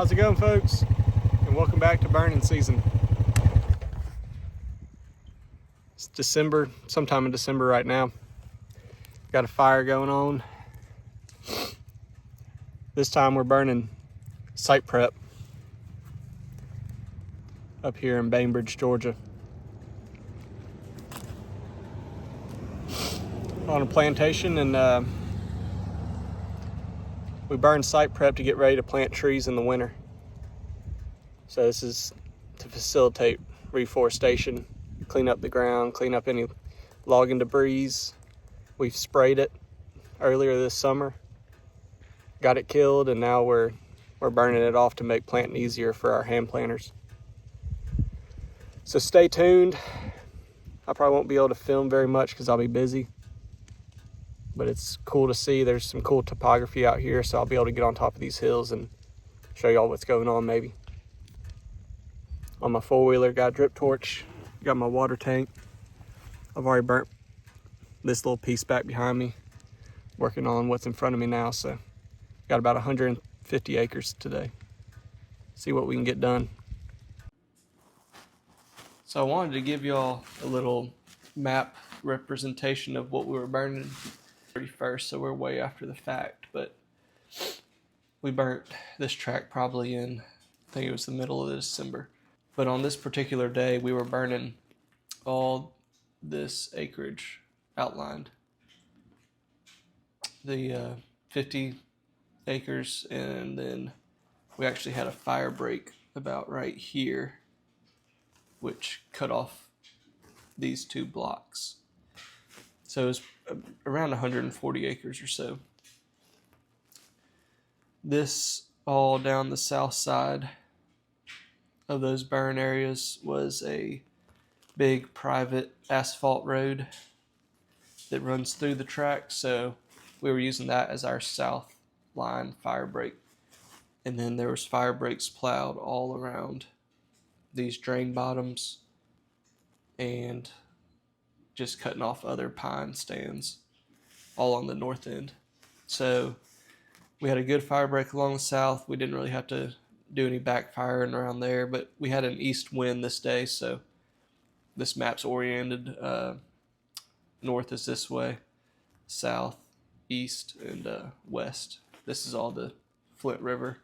How's it going, folks? And welcome back to burning season. It's December, sometime in December right now. Got a fire going on. This time we're burning site prep up here in Bainbridge, Georgia. On a plantation, and we burn site prep to get ready to plant trees in the winter. So this is to facilitate reforestation, clean up the ground, clean up any logging debris. We've sprayed it earlier this summer, got it killed, and now we're burning it off to make planting easier for our hand planters. So stay tuned. I probably won't be able to film very much because I'll be busy, but it's cool to see. There's some cool topography out here, so I'll be able to get on top of these hills and show y'all what's going on maybe. On my four-wheeler, got a drip torch, got my water tank. I've already burnt this little piece back behind me, working on what's in front of me now. So got about 150 acres today. See what we can get done. So I wanted to give y'all a little map representation of what we were burning 31st, so we're way after the fact, but we burnt this tract probably in, I think it was the middle of December. But on this particular day, we were burning all this acreage outlined. The 50 acres, and then we actually had a fire break about right here, which cut off these two blocks. So it was around 140 acres or so. This all down the south side of those burn areas was a big private asphalt road that runs through the tract, so we were using that as our south line fire break. And then there was fire breaks plowed all around these drain bottoms and just cutting off other pine stands all on the north end. So we had a good fire break along the south. We didn't really have to do any backfiring around there, but we had an east wind this day, so this map's oriented. North is this way, south, east, and west. This is all the Flint River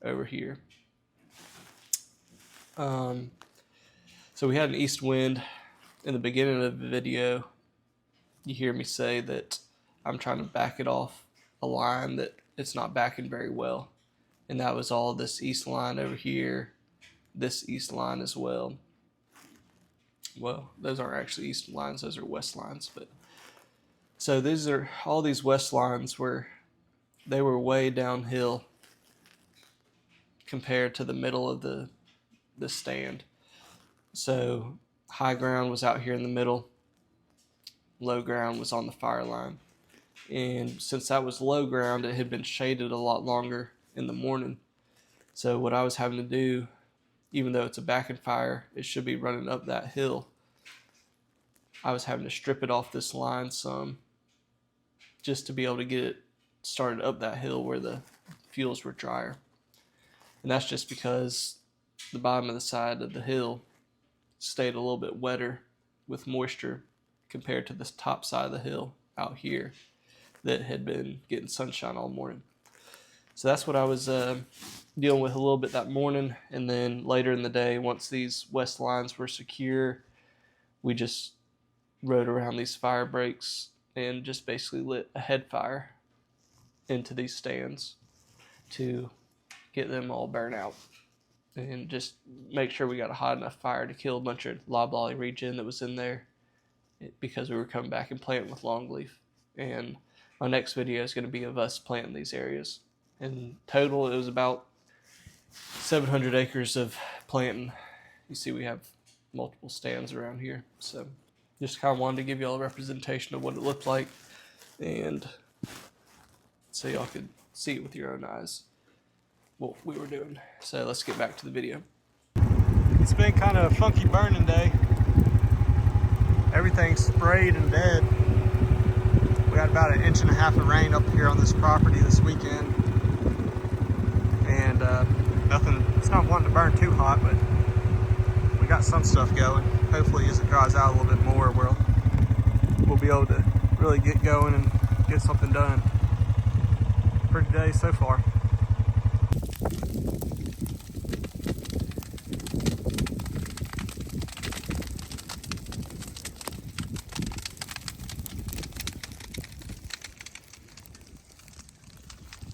over here. So we had an east wind. In the beginning of the video, you hear me say that I'm trying to back it off a line that it's not backing very well. And that was all this east line over here, this east line as well. Well, those aren't actually east lines, those are west lines. But so these are all these west lines were way downhill compared to the middle of the stand. So high ground was out here in the middle, low ground was on the fire line. And since that was low ground, it had been shaded a lot longer in the morning. So what I was having to do, even though it's a backing fire, it should be running up that hill. I was having to strip it off this line some just to be able to get it started up that hill where the fuels were drier. And that's just because the bottom of the side of the hill stayed a little bit wetter with moisture compared to this top side of the hill out here that had been getting sunshine all morning. So that's what I was dealing with a little bit that morning. And then later in the day, once these west lines were secure, we just rode around these fire breaks and just basically lit a head fire into these stands to get them all burned out and just make sure we got a hot enough fire to kill a bunch of loblolly regen that was in there, because we were coming back and planting with longleaf. And my next video is going to be of us planting these areas. In total, it was about 700 acres of planting. You see we have multiple stands around here. So just kind of wanted to give you all a representation of what it looked like, and so y'all could see it with your own eyes what we were doing. So let's get back to the video. It's been kind of a funky burning day. Everything's sprayed and dead. We got about 1.5 inches of rain up here on this property this weekend, and Nothing, it's not wanting to burn too hot, but we got some stuff going. Hopefully as it dries out a little bit more, we'll be able to really get going and get something done. Pretty day so far.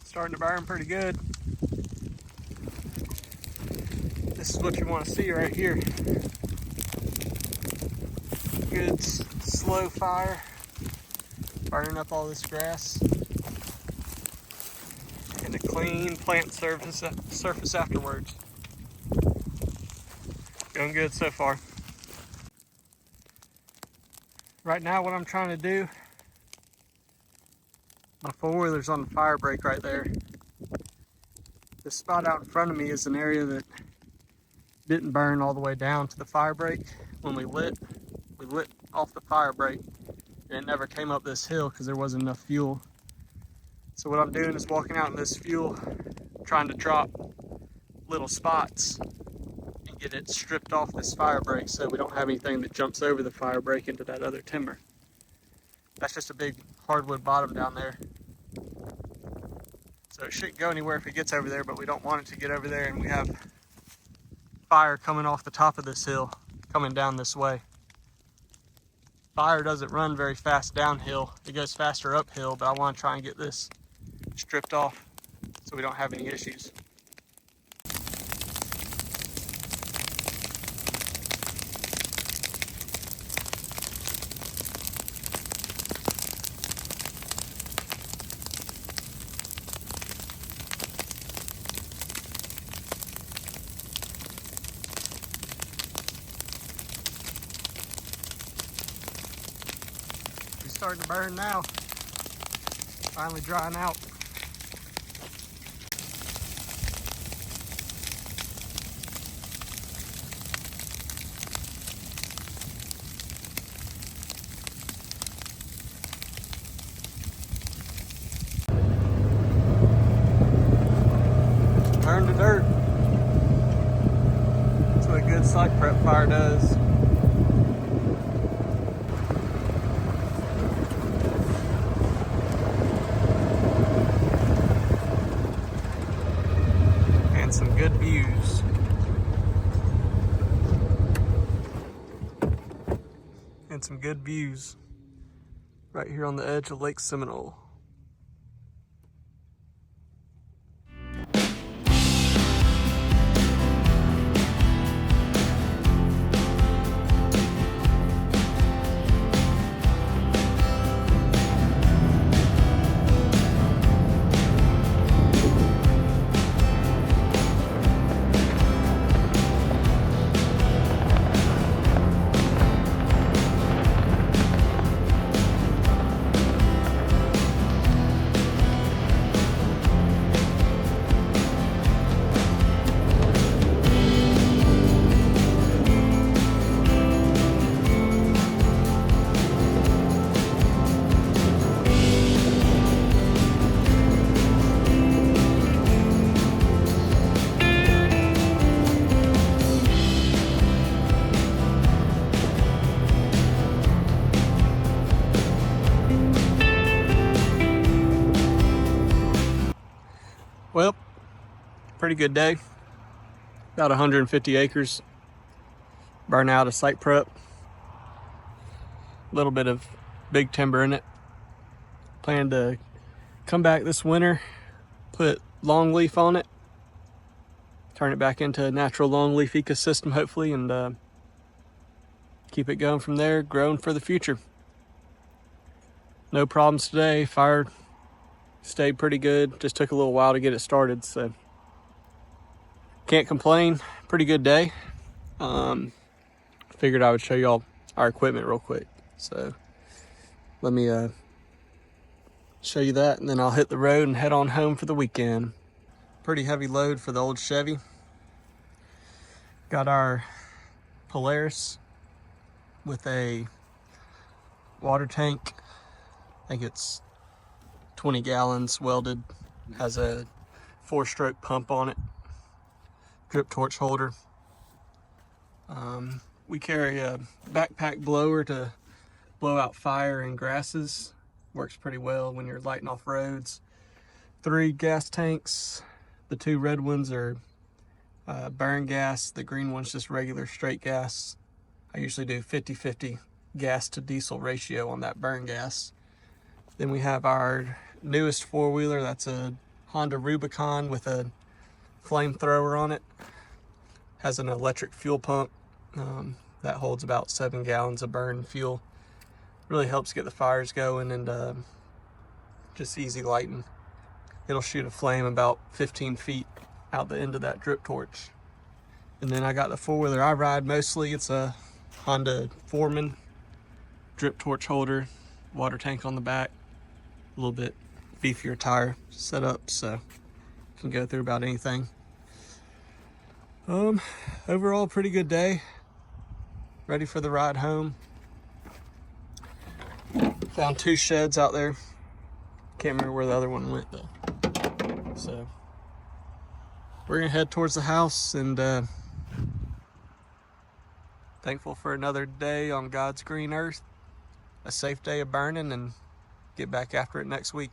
Starting to burn pretty good. This is what you want to see right here. Good slow fire, burning up all this grass, and a clean plant surface afterwards. Going good so far. Right now what I'm trying to do, my four-wheeler's on the fire break right there. This spot out in front of me is an area that didn't burn all the way down to the fire break. When we lit off the fire break, and it never came up this hill because there wasn't enough fuel. So what I'm doing is walking out in this fuel, trying to drop little spots and get it stripped off this fire break so we don't have anything that jumps over the fire break into that other timber. That's just a big hardwood bottom down there. So it shouldn't go anywhere if it gets over there, but we don't want it to get over there and we have fire coming off the top of this hill, coming down this way. Fire doesn't run very fast downhill. It goes faster uphill, but I want to try and get this stripped off so we don't have any issues. It's starting to burn now. Finally drying out. Turn to dirt. That's what a good site prep fire does. And some good views. And some good views right here on the edge of Lake Seminole. Well, pretty good day. About 150 acres. Burn out of site prep. A little bit of big timber in it. Plan to come back this winter, put longleaf on it, turn it back into a natural longleaf ecosystem hopefully, and keep it going from there, growing for the future. No problems today. Fire stayed pretty good. Just took a little while to get it started, so can't complain. Pretty good day. Figured I would show y'all our equipment real quick. So let me show you that, and then I'll hit the road and head on home for the weekend. Pretty heavy load for the old Chevy. Got our Polaris with a water tank. I think it's 20 gallons welded, has a 4-stroke pump on it. drip torch holder. We carry a backpack blower to blow out fire and grasses. Works pretty well when you're lighting off roads. 3 gas tanks. The 2 red ones are burn gas. The green one's just regular straight gas. I usually do 50-50 gas to diesel ratio on that burn gas. Then we have our newest 4-wheeler. That's a Honda Rubicon with a flamethrower on it. Has an electric fuel pump that holds about 7 gallons of burn fuel. Really helps get the fires going, and just easy lighting. It'll shoot a flame about 15 feet out the end of that drip torch. And then I got the 4-wheeler I ride mostly. It's a Honda Foreman drip torch holder, water tank on the back, a little bit beefier tire setup, so can go through about anything. Overall, pretty good day. Ready for the ride home. Found 2 sheds out there. Can't remember where the other one went though. So we're gonna head towards the house, and thankful for another day on God's green earth. A safe day of burning, and get back after it next week.